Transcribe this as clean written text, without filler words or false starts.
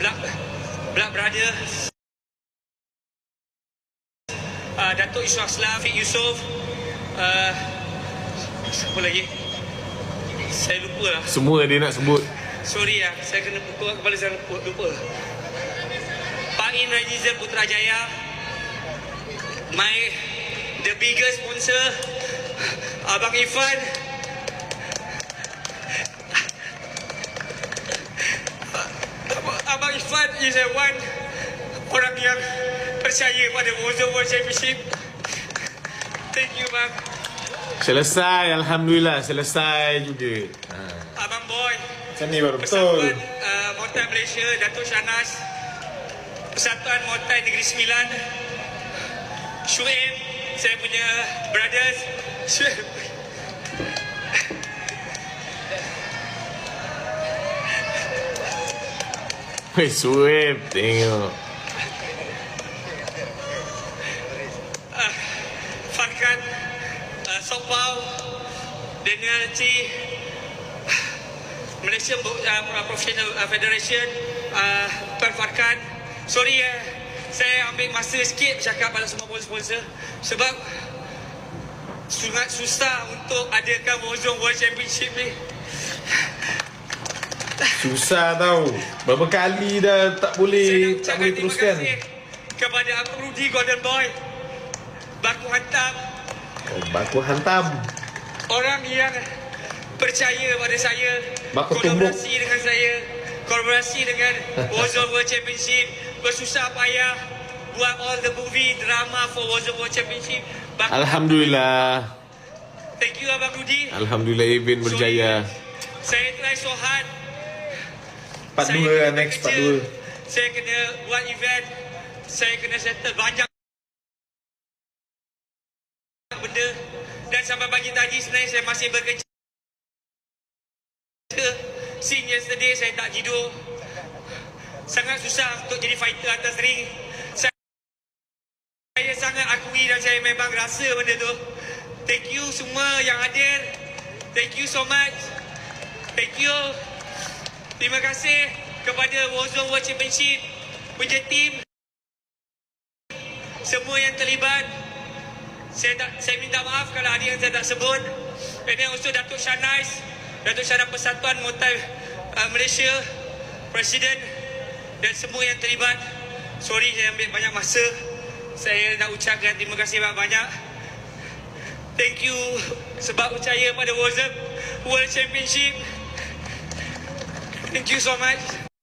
Blood Brother, Datuk Yusof Aslam, Fik Yusof, siapa lagi? Saya lupa lah. Semua dia nak sebut. Sorry lah, saya kena pukul kepala saya lupa. Pak In Rajizel Putrajaya, the biggest sponsor, Abang Irfan, Abang Irfan is one orang yang percaya pada Warzone World Championship. Thank you bang. Selesai, Alhamdulillah, selesai juga. Abang Boy, Macam ni baru betul. Persatuan Muay Thai Malaysia, Datuk Shanas, Persatuan Muay Thai Negeri Sembilan, Shuaib, saya punya brothers, Shuaib. Weh, Suib, tengok. Farkan, Sopau, Daniel Chi, Malaysia Professional Federation, Tuan Farkan. Sorry saya ambil masa sikit bercakap pada semua sponsor sebab sangat susah untuk adakan Warzone World Championship ni. Susah tau. Berapa kali dah tak boleh teruskan. Terima kasih kepada Abang Rudy Golden Boy, Baku Hantam. Baku hantam. Orang yang percaya pada saya, Baku kolaborasi dengan saya, kolaborasi dengan Warzone World Championship, bersusah payah buat all the movie drama for Warzone World Championship. Alhamdulillah. Thank you Abang Rudy. Alhamdulillah event berjaya. Saya try so hard. Part Saya 2 kena next part kerja, 2. saya kena buat event, saya kena settle banyak benda. Dan sampai pagi tadi sebenarnya saya masih bekerja. Since yesterday saya tak tidur. Sangat susah untuk jadi fighter atas ring. Saya sangat akui dan saya memang rasa benda tu. Thank you semua yang hadir. Thank you so much. Thank you. Terima kasih kepada Warzone World Championship punya tim, semua yang terlibat. Saya minta maaf kalau ada yang saya tak sebut. And then also Datuk Shanas Persatuan Muay Thai Malaysia, Presiden dan semua yang terlibat. Sorry saya ambil banyak masa. Saya nak ucapkan terima kasih banyak-banyak. Thank you sebab percaya pada Warzone World Championship. Thank you so much.